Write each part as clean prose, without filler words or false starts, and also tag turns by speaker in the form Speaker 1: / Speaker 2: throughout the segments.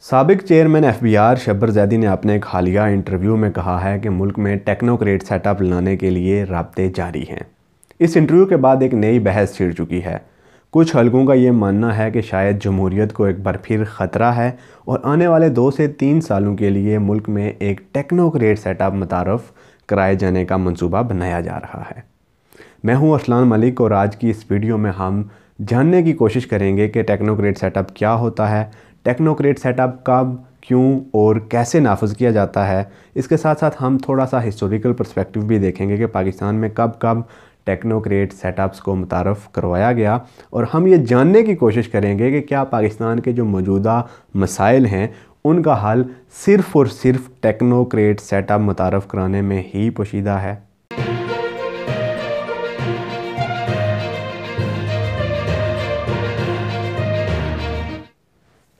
Speaker 1: साबिक chairman FBR Shabbar Zaidi ने अपने एक हालिया इंटरव्यू में कहा है कि मुल्क में टेक्नोक्रेट सेटअप लाने के लिए राब्ते जारी हैं। इस इंटरव्यू के बाद एक नई बहस छिड़ चुकी है। कुछ हलकों का ये मानना है कि शायद जमहूरियत को एक बार फिर ख़तरा है और आने वाले 2 से 3 सालों के लिए मुल्क में एक टेक्नोक्रेट सेटअप मुतारफ़ कराए जाने का मंसूबा बनाया जा रहा है। मैं हूं अरसलान मलिक और आज की इस वीडियो में हम जानने की कोशिश करेंगे कि टेक्नोक्रेट सेटअप क्या होता है, टेक्नोक्रेट सेटअप कब, क्यों और कैसे नाफिज किया जाता है। इसके साथ साथ हम थोड़ा सा हिस्टोरिकल पर्सपेक्टिव भी देखेंगे कि पाकिस्तान में कब कब टेक्नोक्रेट सेटअप्स को मुतारफ़ करवाया गया, और हम ये जानने की कोशिश करेंगे कि क्या पाकिस्तान के जो मौजूदा मसाइल हैं उनका हल सिर्फ़ और सिर्फ टेक्नोक्रेट सेटअप मुतारफ़ कराने में ही पोशीदा है।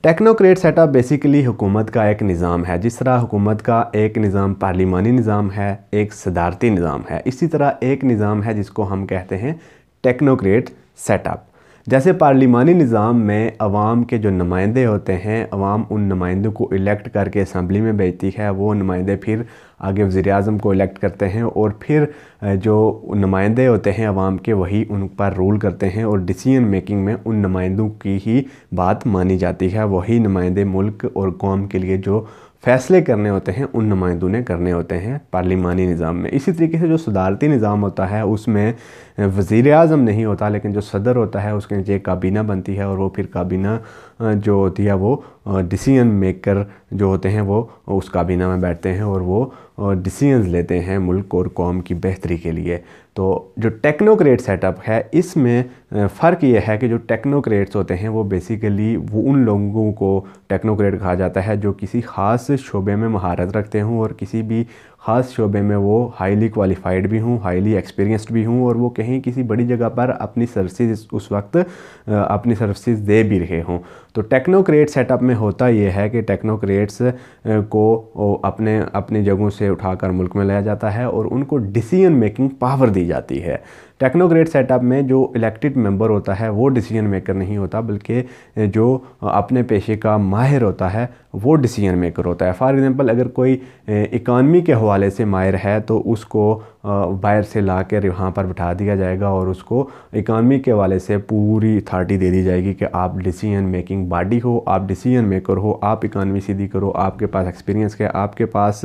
Speaker 1: टेक्नोक्रेट सेटअप बेसिकली हुकूमत का एक निज़ाम है। जिस तरह हुकूमत का एक निज़ाम पार्लिमानी निज़ाम है, एक सदारती निज़ाम है, इसी तरह एक निज़ाम है जिसको हम कहते हैं टेक्नोक्रेट सेटअप। जैसे पार्लिमानी निज़ाम में अवाम के जो नुमाइंदे होते हैं, अवाम उन नुमाइंदों को इलेक्ट करके असम्बली में भेजती है, वो नुमाइंदे फिर आगे वज़ीर-ए-आज़म को इलेक्ट करते हैं और फिर जो नुमाइंदे होते हैं अवाम के वही उन पर रूल करते हैं और डिसीजन मेकिंग में उन नुमाइंदों की ही बात मानी जाती है। वही नुमाइंदे मुल्क और कौम के लिए जो फ़ैसले करने होते हैं उन नुमाइंदों ने करने होते हैं पार्लिमानी निज़ाम में। इसी तरीके से जो सदारती निज़ाम होता है उसमें वज़ीर-ए-आज़म नहीं होता, लेकिन जो सदर होता है उसके नीचे एक काबीना बनती है और वो फिर काबीना जो होती है वो डिसीजन मेकर जो होते हैं वो उस काबीना में बैठते हैं और वो डिसीजंस लेते हैं मुल्क और कौम की बेहतरी के लिए। तो जो टेक्नोक्रेट सेटअप है इसमें फ़र्क ये है कि जो टेक्नोक्रेट्स होते हैं वो बेसिकली वो उन लोगों को टेक्नोक्रेट कहा जाता है जो किसी ख़ास शोबे में महारत रखते हों और किसी भी ख़ास शोबे में वो हाईली क्वालिफाइड भी हूँ, हाईली एक्सपीरियंस्ड भी हूँ और वो कहीं किसी बड़ी जगह पर अपनी सर्विसेज उस वक्त अपनी सर्विसेज दे भी रहे हों। तो टेक्नोक्रेट सेटअप में होता ये है कि टेक्नोक्रेट्स को अपने अपनी जगहों से उठाकर मुल्क में लाया जाता है और उनको डिसीजन मेकिंग पावर दी जाती है। टेक्नोक्रेट सेटअप में जो इलेक्टेड मेंबर होता है वो डिसीजन मेकर नहीं होता, बल्कि जो अपने पेशे का माहिर होता है वो डिसीजन मेकर होता है। फॉर एग्ज़ाम्पल अगर कोई इकानमी के हवाले से माहिर है तो उसको बाहर से ला कर यहाँ पर बिठा दिया जाएगा और उसको इकानमी के हवाले से पूरी अथॉरिटी दे दी जाएगी कि आप डिसीजन मेकिंग बॉडी हो, आप डिसीजन मेकर हो, आप इकानमी सीधी करो, आपके पास एक्सपीरियंस है, आपके पास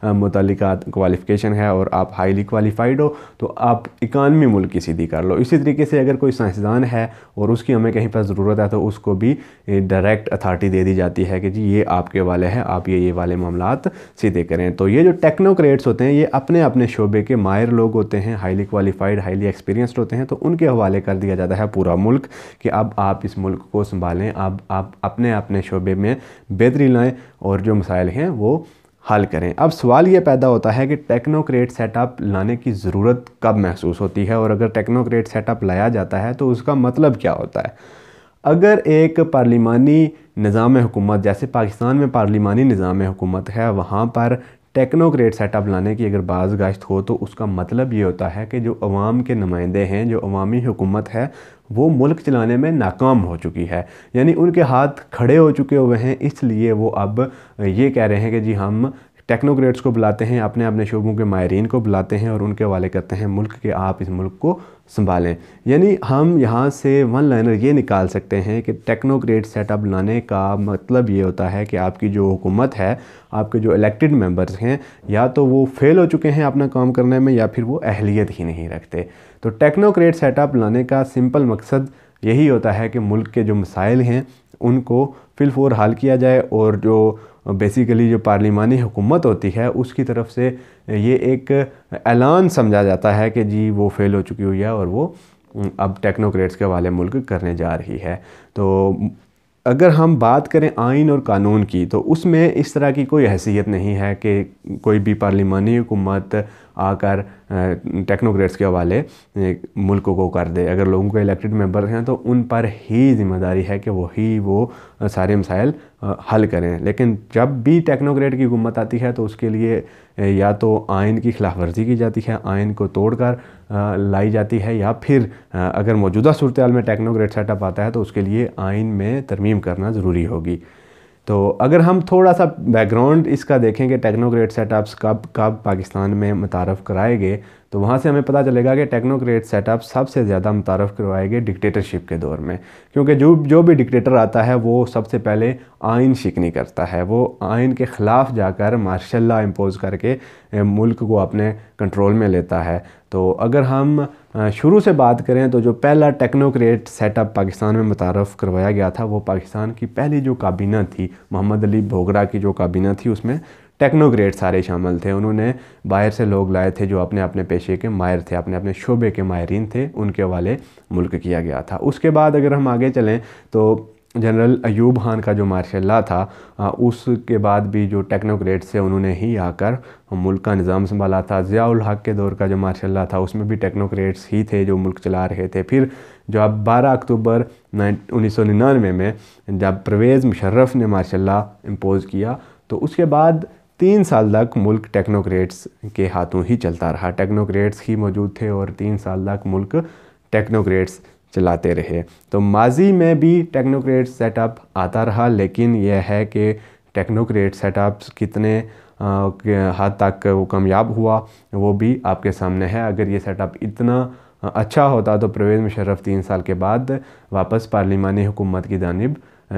Speaker 1: मुतल्लिका क्वालिफ़िकेशन है और आप हाईली क्वालिफाइड हो, तो आप इकानमी मुल्क की सीधी कर लो। इसी तरीके से अगर कोई साइंसदान है और उसकी हमें कहीं पर ज़रूरत है तो उसको भी डायरेक्ट अथॉरिटी दे दी जाती है कि जी ये आपके वाले हैं, आप ये वाले मामलात सीधे करें। तो ये जो टेक्नोक्रेट्स होते हैं ये अपने अपने शोबे के माहिर लोग होते हैं, हाईली क्वालिफाइड, हाईली एक्सपीरियंस्ड होते हैं, तो उनके हवाले कर दिया जाता है पूरा मुल्क कि अब आप इस मुल्क को संभालें, अब आप अपने अपने शोबे में बेहतरी लाएँ और जो मसाइल हैं वो हल करें। अब सवाल ये पैदा होता है कि टेक्नोक्रेट सेटअप लाने की ज़रूरत कब महसूस होती है और अगर टेक्नोक्रेट सेटअप लाया जाता है तो उसका मतलब क्या होता है। अगर एक पार्लिमानी निज़ाम हुकूमत, जैसे पाकिस्तान में पार्लिमानी निज़ाम हुकूमत है, वहाँ पर टेक्नोक्रेट सेटअप लाने की अगर बाज़गाश्त हो तो उसका मतलब ये होता है कि जो अवाम के नुमाइंदे हैं, जो अवामी हुकूमत है, वो मुल्क चलाने में नाकाम हो चुकी है, यानी उनके हाथ खड़े हो चुके हुए हैं। इसलिए वो अब ये कह रहे हैं कि जी हम टेक्नोक्रेट्स को बुलाते हैं, अपने अपने शोबों के माहिरीन को बुलाते हैं और उनके हवाले करते हैं मुल्क के, आप इस मुल्क को संभालें। यानी हम यहाँ से वन लाइनर ये निकाल सकते हैं कि टेक्नोक्रेट सेटअप लाने का मतलब ये होता है कि आपकी जो हुकूमत है, आपके जो इलेक्टेड मेंबर्स हैं, या तो वो फेल हो चुके हैं अपना काम करने में या फिर वो अहलियत ही नहीं रखते। तो टेक्नोक्रेट सेटअप लाने का सिंपल मकसद यही होता है कि मुल्क के जो मसाइल हैं उनको फिलफोर हल किया जाए और जो बेसिकली जो पार्लिमानी हुकूमत होती है उसकी तरफ से ये एक ऐलान समझा जाता है कि जी वो फेल हो चुकी हुई है और वो अब टेक्नोक्रेट्स के हवाले मुल्क करने जा रही है। तो अगर हम बात करें आइन और कानून की तो उसमें इस तरह की कोई हैसियत नहीं है कि कोई भी पार्लिमानी हुकूमत आकर टेक्नोक्रेट्स के हवाले मुल्क को कर दे। अगर लोगों के इलेक्टेड मेंबर हैं तो उन पर ही ज़िम्मेदारी है कि वो सारे मसाइल हल करें। लेकिन जब भी टेक्नोक्रेट की हुकूमत आती है तो उसके लिए या तो आइन की खिलाफ वर्जी की जाती है, आइन को तोड़कर लाई जाती है, या फिर अगर मौजूदा सूरत हाल में टेक्नोक्रेट सेटअप आता है तो उसके लिए आइन में तरमीम करना ज़रूरी होगी। तो अगर हम थोड़ा सा बैकग्राउंड इसका देखें कि टेक्नोक्रेट सेटअप्स कब पाकिस्तान में मुतारफ़ कराए गए, तो वहाँ से हमें पता चलेगा कि टेक्नोक्रेट सेटअप सबसे ज़्यादा मुतारफ़ करवाए गए डिक्टेटरशिप के दौर में। क्योंकि जो भी डिक्टेटर आता है वो सबसे पहले आइन शिकनी करता है, वो आइन के ख़िलाफ़ जाकर मार्शल लॉ इम्पोज़ करके मुल्क को अपने कंट्रोल में लेता है। तो अगर हम शुरू से बात करें तो जो पहला टेक्नोक्रेट सेटअप पाकिस्तान में मुतारफ़ करवाया गया था वो पाकिस्तान की पहली जो काबीना थी, मोहम्मद अली बोगरा की जो काबीना थी, उसमें टेक्नोक्रेट सारे शामिल थे। उन्होंने बाहर से लोग लाए थे जो अपने अपने पेशे के माहिर थे, अपने अपने शोबे के माहिरीन थे, उनके वाले मुल्क किया गया था। उसके बाद अगर हम आगे चलें तो जनरल अयूब खान का जो मार्शल लॉ था, उसके बाद भी जो टेक्नोक्रेट से उन्होंने ही आकर मुल्क का निज़ाम संभाला था। ज़ियाउल हक के दौर का जो मार्शल लॉ था उसमें भी टेक्नोक्रेट्स ही थे जो मुल्क चला रहे थे। फिर जब 12 अक्टूबर 1999 में जब परवेज़ मुशर्रफ ने मार्शल लॉ इम्पोज़ किया तो उसके बाद 3 साल तक मुल्क टेक्नोक्रेट्स के हाथों ही चलता रहा। टेक्नोक्रेट्स ही मौजूद थे और 3 साल तक मुल्क टेक्नोक्रेट्स चलाते रहे। तो माजी में भी टेक्नोक्रेट सेटअप आता रहा, लेकिन यह है कि टेक्नोक्रेट सेटअप्स कितने हद तक वो कामयाब हुआ वो भी आपके सामने है। अगर ये सेटअप इतना अच्छा होता तो परवेज़ मुशर्रफ 3 साल के बाद वापस पार्लिमानी हुकूमत की जानिब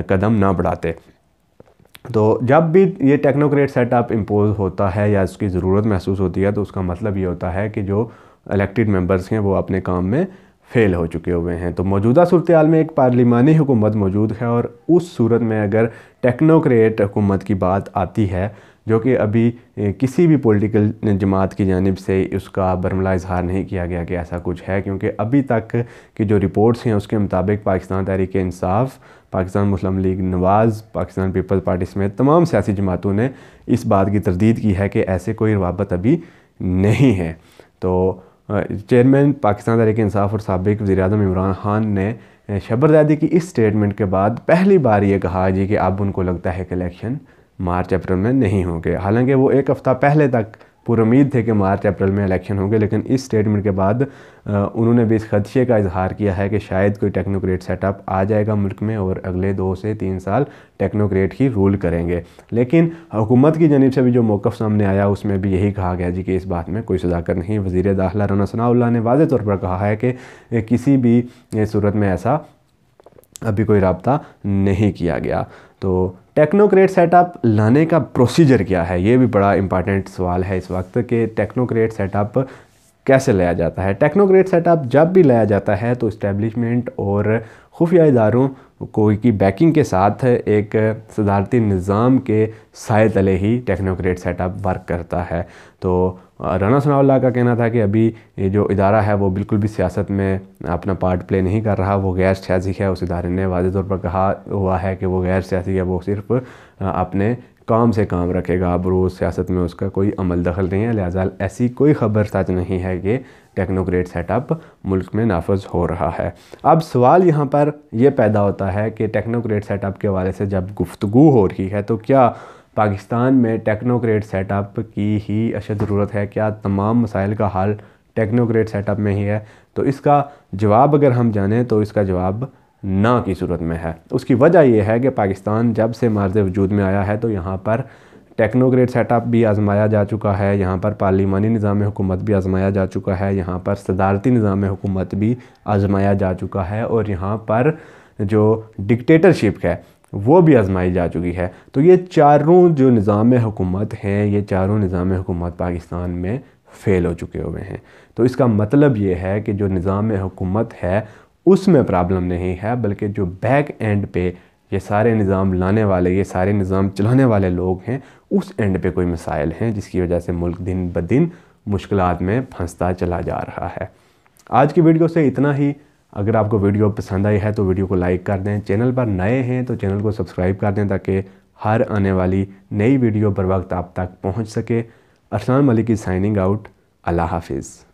Speaker 1: कदम ना बढ़ाते। तो जब भी ये टेक्नोक्रेट सेटअप इम्पोज होता है या इसकी ज़रूरत महसूस होती है तो उसका मतलब ये होता है कि जो इलेक्टेड मेंबर्स हैं वो अपने काम में फ़ेल हो चुके हुए हैं। तो मौजूदा सूरत हाल में एक पार्लिमानी हुकूमत मौजूद है और उस सूरत में अगर टेक्नोक्रेट हुकूमत की बात आती है जो कि अभी किसी भी पॉलिटिकल जमात की जानिब से उसका बरमला इजहार नहीं किया गया कि ऐसा कुछ है, क्योंकि अभी तक की जो रिपोर्ट्स हैं उसके मुताबिक पाकिस्तान तहरीक इंसाफ, पाकिस्तान मुस्लिम लीग नवाज़, पाकिस्तान पीपल्स पार्टी समेत तमाम सियासी जमातों ने इस बात की तरदीद की है कि ऐसे कोई रवाबत अभी नहीं है। तो चेयरमैन पाकिस्तान तहरीक इंसाफ और साबिक वज़ीर-ए-आज़म इमरान खान ने शबरज़ैदी की इस स्टेटमेंट के बाद पहली बार ये कहा जी कि अब उनको लगता है कि इलेक्शन मार्च अप्रैल में नहीं होंगे। हालांकि वो एक हफ़्ता पहले तक पुरुमीद थे कि मार्च अप्रैल में इलेक्शन होंगे, लेकिन इस स्टेटमेंट के बाद उन्होंने भी इस खदशे का इजहार किया है कि शायद कोई टेक्नोक्रेट सेटअप आ जाएगा मुल्क में और अगले 2 से 3 साल टेक्नोक्रेट ही रूल करेंगे। लेकिन हुकूमत की जानिब से भी जो मौक़िफ़ सामने आया उसमें भी यही कहा गया जी कि इस बात में कोई सदाकत नहीं। वज़ीर दाखिला राना सनाउल्लाह ने वाज़ेह तौर पर कहा है कि किसी भी सूरत में ऐसा अभी कोई राब्ता नहीं किया गया। तो टेक्नोक्रेट सेटअप लाने का प्रोसीजर क्या है, ये भी बड़ा इंपॉर्टेंट सवाल है इस वक्त कि टेक्नोक्रेट सेटअप कैसे लाया जाता है। टेक्नोक्रेट सेटअप जब भी लाया जाता है तो इस्टेब्लिशमेंट और खुफिया इदारों की बैकिंग के साथ एक सदारती निज़ाम के साए तले ही टेक्नोक्रेट सेटअप वर्क करता है। तो राना सनाउल्लाह का कहना था कि अभी ये जो इदारा है वो बिल्कुल भी सियासत में अपना पार्ट प्ले नहीं कर रहा, वो गैर सियासी है। उस इदारे ने वाज़ेह तौर पर कहा हुआ है कि वो गैर सियासी है, वो सिर्फ अपने काम से काम रखेगा, अब रोज़ सियासत में उसका कोई अमल दखल नहीं है। लिहाजा ऐसी कोई ख़बर सच नहीं है कि टेक्नोक्रेट सेटअप मुल्क में नाफज हो रहा है। अब सवाल यहाँ पर यह पैदा होता है कि टेक्नोक्रेट सेटअप के हवाले से जब गुफ्तगू हो रही है तो क्या पाकिस्तान में टेक्नोक्रेट सेटअप की ही अशद ज़रूरत है, क्या तमाम मसाइल का हल टेक्नोक्रेट सेटअप में ही है? तो इसका जवाब अगर हम जानें तो इसका जवाब ना की सूरत में है। उसकी वजह यह है कि पाकिस्तान जब से मार्ज़ वजूद में आया है तो यहाँ पर टेक्नोक्रेट सेटअप भी आजमाया जा चुका है, यहाँ पर पार्लिमानी निज़ाम हुकूमत भी आजमाया जा चुका है, यहाँ पर सदारती निज़ाम हुकूमत भी आजमाया जा चुका है और यहाँ पर जो डिक्टेटरशिप है वो भी आजमाई जा चुकी है। तो ये चारों जो निज़ाम हुकूमत हैं, ये चारों निज़ाम हुकूमत पाकिस्तान में फ़ेल हो चुके हुए हैं। तो इसका मतलब ये है कि जो निज़ाम हुकूमत है उसमें प्रॉब्लम नहीं है, बल्कि जो बैक एंड पे ये सारे निज़ाम लाने वाले, ये सारे निज़ाम चलाने वाले लोग हैं, उस एंड पे कोई मसाइल हैं जिसकी वजह से मुल्क दिन ब दिन मुश्किलात में फंसता चला जा रहा है। आज की वीडियो से इतना ही। अगर आपको वीडियो पसंद आई है तो वीडियो को लाइक कर दें, चैनल पर नए हैं तो चैनल को सब्सक्राइब कर दें ताकि हर आने वाली नई वीडियो बर वक्त आप तक पहुँच सके। अरसलान मलिक की साइनिंग आउट। अल्लाह हाफिज़।